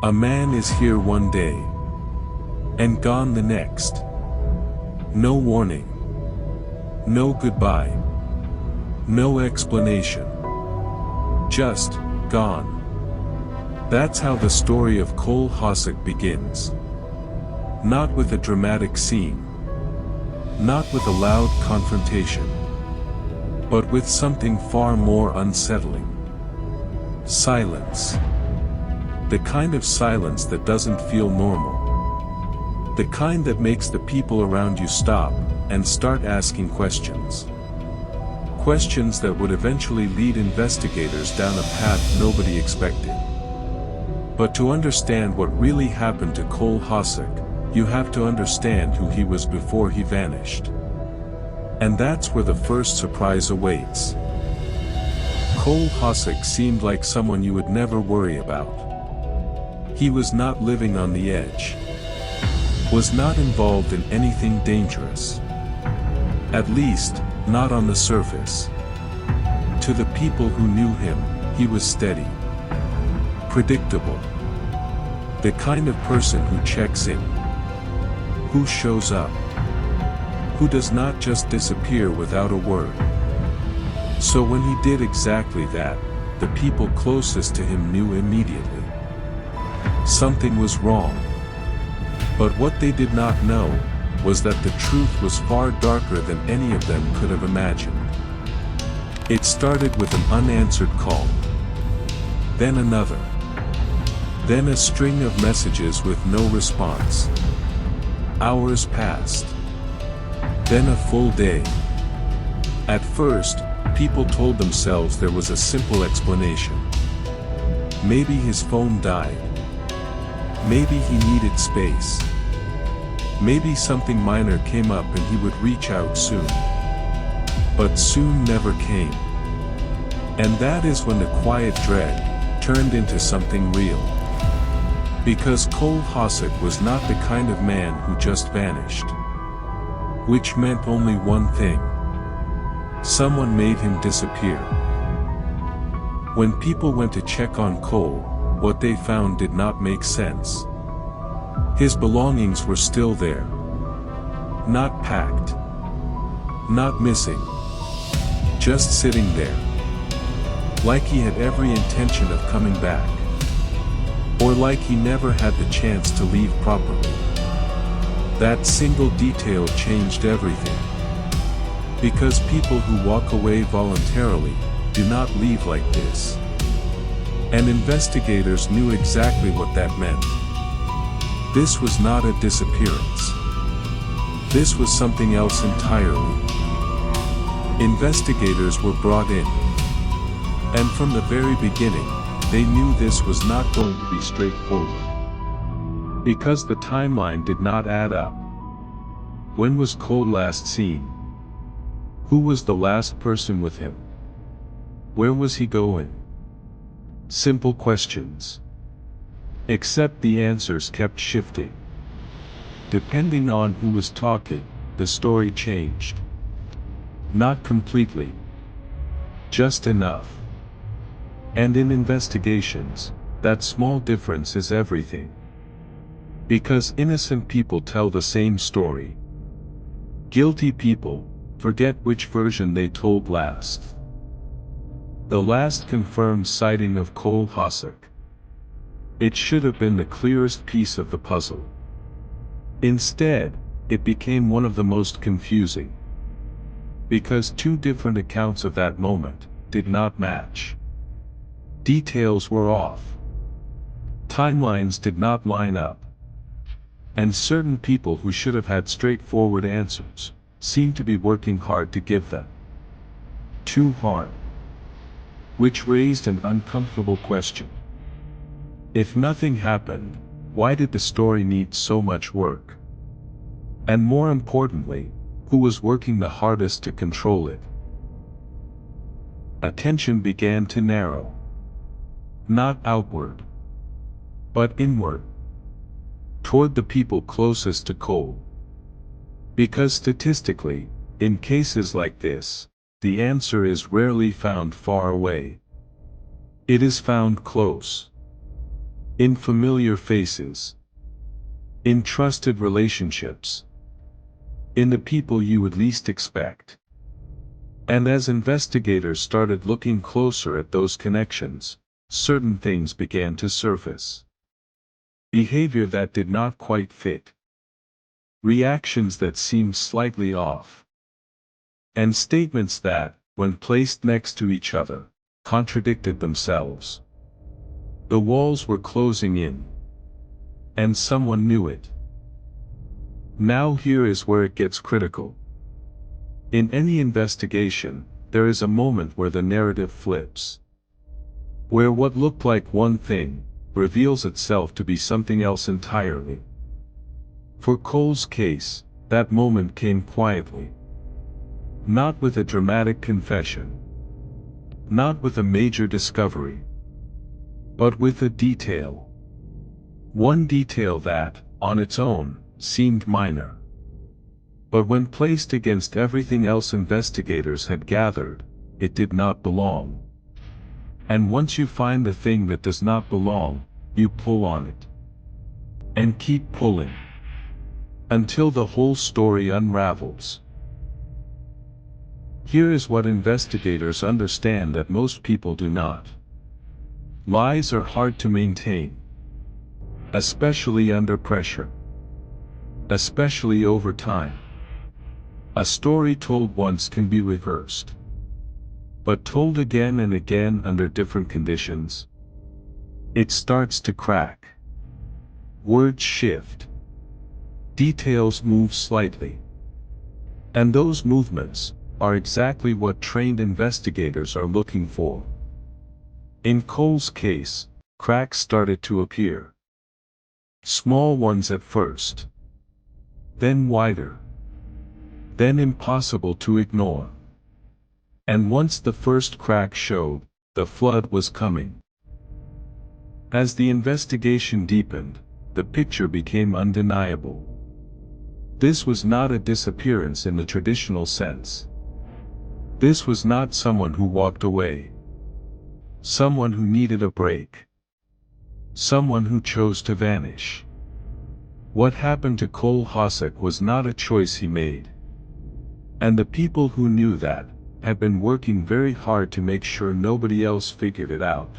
A man is here one day, and gone the next. No warning. No goodbye. No explanation. Just, gone. That's how the story of Cole Hosack begins. Not with a dramatic scene. Not with a loud confrontation. But with something far more unsettling. Silence. The kind of silence that doesn't feel normal. The kind that makes the people around you stop and start asking questions. Questions that would eventually lead investigators down a path nobody expected. But to understand what really happened to Cole Hosack, you have to understand who he was before he vanished. And that's where the first surprise awaits. Cole Hosack seemed like someone you would never worry about. He was not living on the edge. Was not involved in anything dangerous. At least, not on the surface. To the people who knew him, he was steady. Predictable. The kind of person who checks in. Who shows up. Who does not just disappear without a word. So when he did exactly that, the people closest to him knew immediately. Something was wrong. But what they did not know was that the truth was far darker than any of them could have imagined. It started with an unanswered call. Then another. Then a string of messages with no response. Hours passed. Then a full day. At first, people told themselves there was a simple explanation. Maybe his phone died. Maybe he needed space. Maybe something minor came up and he would reach out soon. But soon never came. And that is when the quiet dread turned into something real. Because Cole Hosack was not the kind of man who just vanished. Which meant only one thing. Someone made him disappear. When people went to check on Cole, what they found did not make sense. His belongings were still there. Not packed. Not missing. Just sitting there. Like he had every intention of coming back. Or like he never had the chance to leave properly. That single detail changed everything. Because people who walk away voluntarily do not leave like this. And investigators knew exactly what that meant. This was not a disappearance. This was something else entirely. Investigators were brought in. And from the very beginning, they knew this was not going to be straightforward. Because the timeline did not add up. When was Cole last seen? Who was the last person with him? Where was he going? Simple questions. Except the answers kept shifting. Depending on who was talking, the story changed. Not completely. Just enough. And in investigations, that small difference is everything. Because innocent people tell the same story. Guilty people forget which version they told last. The last confirmed sighting of Cole Hosack. It should have been the clearest piece of the puzzle. Instead, it became one of the most confusing. Because two different accounts of that moment did not match. Details were off. Timelines did not line up. And certain people who should have had straightforward answers seemed to be working hard to give them. Too hard. Which raised an uncomfortable question. If nothing happened, why did the story need so much work? And more importantly, who was working the hardest to control it? Attention began to narrow. Not outward, but inward. Toward the people closest to Cole. Because statistically, in cases like this, the answer is rarely found far away. It is found close. in familiar faces, in trusted relationships, in the people you would least expect. And as investigators started looking closer at those connections, certain things began to surface. Behavior that did not quite fit. Reactions that seemed slightly off. And statements that, when placed next to each other, contradicted themselves. The walls were closing in. And someone knew it. Now here is where it gets critical. In any investigation, there is a moment where the narrative flips. Where what looked like one thing, reveals itself to be something else entirely. For Cole's case, that moment came quietly. Not with a dramatic confession. Not with a major discovery. But with a detail. One detail that, on its own, seemed minor. But when placed against everything else investigators had gathered, it did not belong. And once you find the thing that does not belong, you pull on it. And keep pulling. Until the whole story unravels. Here is what investigators understand that most people do not. Lies are hard to maintain. Especially under pressure. Especially over time. A story told once can be reversed. But told again and again under different conditions, it starts to crack. Words shift. Details move slightly. And those movements are exactly what trained investigators are looking for. In Cole's case, cracks started to appear. Small ones at first. Then wider. Then impossible to ignore. And once the first crack showed, the flood was coming. As the investigation deepened, the picture became undeniable. This was not a disappearance in the traditional sense. This was not someone who walked away. Someone who needed a break. Someone who chose to vanish. What happened to Cole Hosack was not a choice he made. And the people who knew that, had been working very hard to make sure nobody else figured it out.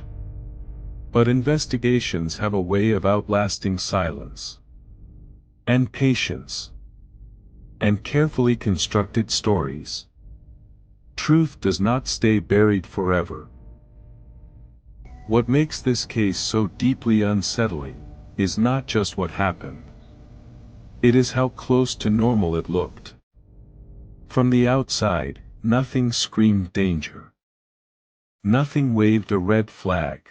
But investigations have a way of outlasting silence. And patience. And carefully constructed stories. Truth does not stay buried forever. What makes this case so deeply unsettling, is not just what happened. It is how close to normal it looked. From the outside, nothing screamed danger. Nothing waved a red flag.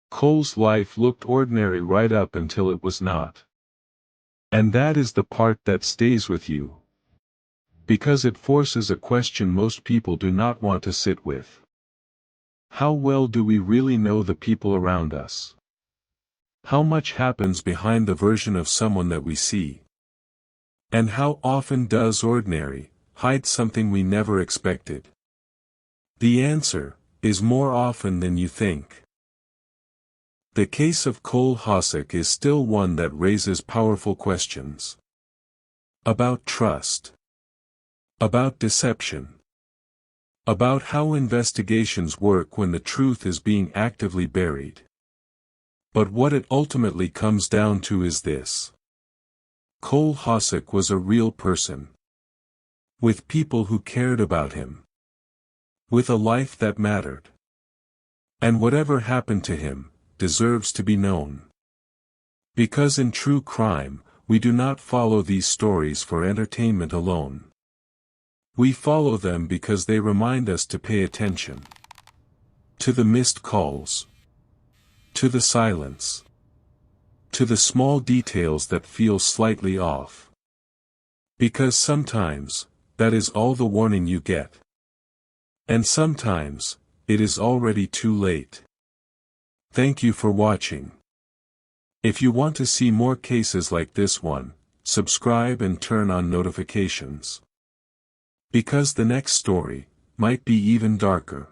Cole's life looked ordinary right up until it was not. And that is the part that stays with you. Because it forces a question most people do not want to sit with. How well do we really know the people around us? How much happens behind the version of someone that we see? And how often does ordinary hide something we never expected? The answer is more often than you think. The case of Cole Hosack is still one that raises powerful questions. About trust. About deception. About how investigations work when the truth is being actively buried. But what it ultimately comes down to is this. Cole Hosack was a real person. With people who cared about him. With a life that mattered. And whatever happened to him, deserves to be known. Because in true crime, we do not follow these stories for entertainment alone. We follow them because they remind us to pay attention. To the missed calls. To the silence. To the small details that feel slightly off. Because sometimes, that is all the warning you get. And sometimes, it is already too late. Thank you for watching. If you want to see more cases like this one, subscribe and turn on notifications. Because the next story might be even darker.